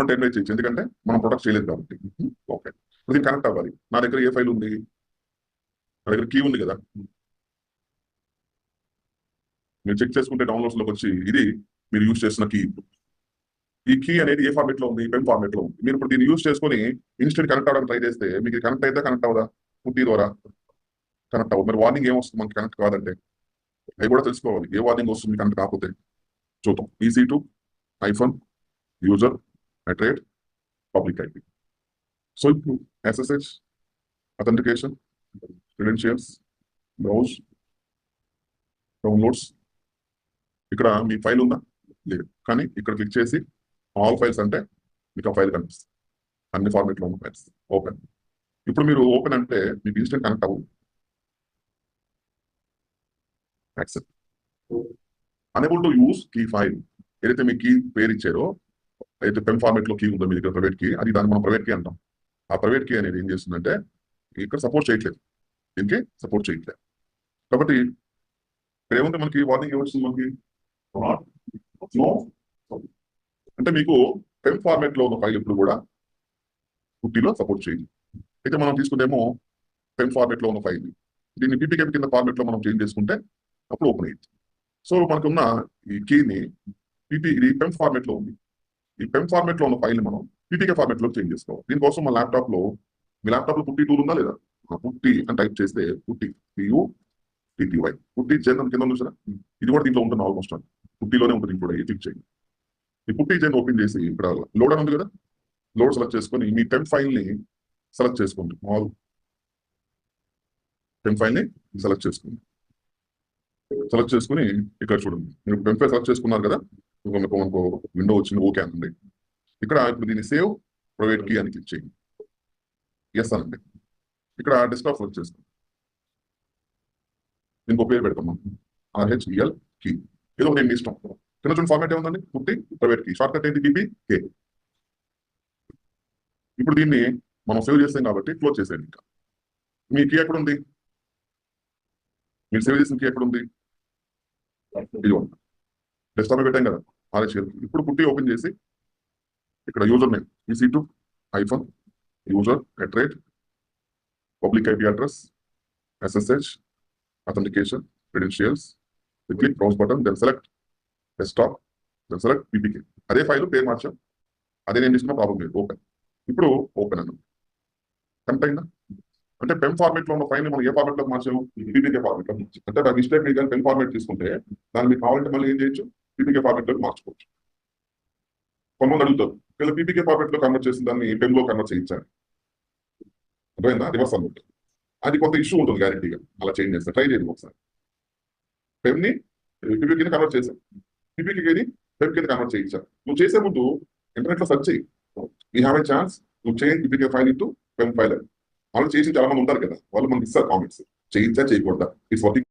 మనం టెర్మినేట్ చేయొచ్చు, ఎందుకంటే మనం ప్రొడక్ట్ చేయలేదు కాబట్టి. ఓకే, ఇప్పుడు దీన్ని కనెక్ట్ అవ్వాలి. నా దగ్గర ఏ ఫైల్ ఉంది? నా దగ్గర కీ ఉంది కదా. మీరు చెక్ చేసుకుంటే డౌన్లోడ్స్ లోకి వచ్చి ఇది మీరు యూజ్ చేస్తున్న కీ. ఈ కీ అనేది ఏ ఫార్మేట్ లో ఉంది? పెన్ ఫార్మేట్ లో ఉంది. మీరు ఇప్పుడు దీన్ని యూజ్ చేసుకుని ఇన్స్టెంట్ కనెక్ట్ అవ్వడానికి ట్రై చేస్తే మీకు కనెక్ట్ అయితే కనెక్ట్ అవ్వదా? పుట్టి ద్వారా కనెక్ట్ అవ్వదు. మరి వార్నింగ్ ఏమొస్తుంది మనకి కనెక్ట్ కాదంటే? అవి కూడా తెలుసుకోవాలి. ఏ వార్నింగ్ వస్తుంది కనెక్ట్ కాకపోతే? చూద్దాం. EC2 hyphen user at the rate public IP. So ఇప్పుడు SSH authentication credentials browse downloads. ఇక్కడ మీ ఫైల్ ఉందా? లేదు. కానీ ఇక్కడ క్లిక్ చేసి ఆల్ ఫైల్స్ అంటే మీకు ఆ ఫైల్ కనిపిస్తుంది. అన్ని ఫార్మేట్లో ఉన్న ఫైల్స్ ఓపెన్. ఇప్పుడు మీరు ఓపెన్ అంటే మీకు ఇన్స్టెంట్ కనెక్ట్ అవ్వదు. Accept. Unable to use key file. ఏదైతే మీ కీ పేరు ఇచ్చారో, అయితే పెన్ ఫార్మేట్ లో కీ ఉందో మీ దగ్గర ప్రైవేట్ కీ, అది దాన్ని మనం ప్రైవేట్ కీ అంటాం. ఆ ప్రైవేట్ కీ అనేది ఏం చేస్తుందంటే ఇక్కడ సపోర్ట్ చేయట్లేదు, దీనికి సపోర్ట్ చేయట్లేదు. కాబట్టి ఇక్కడ ఏముంది మనకి వార్నింగ్ ఏమొస్తుంది మనకి? నో. అంటే మీకు పెన్ ఫార్మేట్ లో ఉన్న ఫైల్ ఇప్పుడు కూడా పుట్టిలో సపోర్ట్ చేయండి. అయితే మనం తీసుకుంటేమో పెన్ ఫార్మేట్ లో ఉన్న ఫైల్, దీన్ని PPK కింద ఫార్మేట్ లో మనం చేంజ్ చేసుకుంటే అప్పుడు ఓపెన్ అయ్యింది. సో మనకు ఉన్న ఈ కీని ఇది పెన్ ఫార్మేట్ లో ఉంది. ఈ పెన్ ఫార్మేట్ లో ఉన్న ఫైల్ మనం PPK ఫార్మేట్ లో చేంజ్ చేసుకోవాలి. దీనికోసం మన ల్యాప్టాప్ లో, మీ ల్యాప్టాప్ లో పుట్టి టూల్ ఉందా లేదా? పుట్టి అని టైప్ చేస్తే పుట్టి PUTTY పుట్టి జెన్ అని కింద చూసారా? ఇది కూడా దీంట్లో ఉంటుంది ఆల్మోస్ట్. పుట్టిలోనే ఉంటుంది కూడా. క్లిక్ చేయండి. ఈ పుట్టి జెన్ ఓపెన్ చేసి ఇక్కడ లోడ్ అని ఉంది కదా, లోడ్ సెలెక్ట్ చేసుకొని మీ టెంప్ ఫైల్ ని సెలెక్ట్ చేసుకోండి. ఆల్ టెంప్ ఫైల్ ని సెలెక్ట్ చేసుకోండి. సెలెక్ట్ చేసుకుని ఇక్కడ చూడండి, మీరు టెంప్ ఫైల్ సెలెక్ట్ చేసుకున్నారు కదా, మనకు విండో వచ్చింది. ఓకే అనండి. ఇక్కడ ఇప్పుడు దీన్ని సేవ్ ప్రైవేట్ కీ అని క్లిక్ చేయండి. ఎస్ అనండి. ఇక్కడ డెస్క్టాప్ సెలెక్ట్ చేసుకోండి. దీనికి పేరు పెడతాం మనం, RHEL కీ. ఏదో ఒకటి ఇష్టం. కింద చూడండి ఫార్మేట్ ఏముందండి? పుట్టి ప్రైవేట్ కీ. షార్ట్ కట్ ఏంటి? PPK. ఇప్పుడు దీన్ని మనం సేవ్ చేస్తాం కాబట్టి క్లోజ్ చేసేయండి. ఇంకా మీ కీ ఎక్కడ ఉంది? మీరు సేవ్ చేసిన కీ ఎక్కడ ఉంది? ఇది ఉంది. డెస్క్టాప్ పెట్టాం కదా RHEL. ఇప్పుడు పుట్టి ఓపెన్ చేసి ఇక్కడ user name EC2 hyphen user at the rate public IP address SSH authentication credentials. Click browse button, then select desktop, then select PPK. అదే ఫైల్ పేరు మార్చాం, అదే నేను తీసుకున్న ప్రాబ్లం లేదు. ఓపెన్. ఇప్పుడు ఓపెన్ అన్నాం. కనెక్ట్ అయిందా? అంటే పెన్ ఫార్మేట్ లో ఉన్న ఫైల్ మనం ఏ ఫార్మేట్ లో మార్చాము? PPK ఫార్మేట్ లో. అంటే బై మిస్టేక్ మీరు పెన్ ఫార్మేట్ తీసుకుంటే దాన్ని మీకు కావాలంటే మళ్ళీ ఏం చేయొచ్చు? PPK ఫార్మేట్ లో మార్చుకోవచ్చు. కొంతమంది అడుగుతారు, ఇలా PPK ఫార్మేట్ లో కన్వర్ట్ చేసిన దాన్ని పెన్ లో కన్వర్ట్ చేయించాలి. అర్థమైందా? రివర్స్ అన్నమాట. అది కొంత ఇష్యూ ఉంటుంది గ్యారెంటీగా. అలా చేంజ్ చేస్తే ట్రై చేయండి ఒకసారి. పెన్ ని PPK ని కన్వర్ట్ చేశాను, PPK ని పెన్ కింద కన్వర్ట్ చేయించాను. నువ్వు చేసే ముందు ఇంటర్నెట్ లో సెర్చ్ చేయి. You have a chance to change PPK file into pen file. వాళ్ళు చేసి చాలా మంది ఉంటారు కదా, వాళ్ళు మనకి ఇస్తారు కామెంట్స్. చేయించా చేయకూడదా? It's working.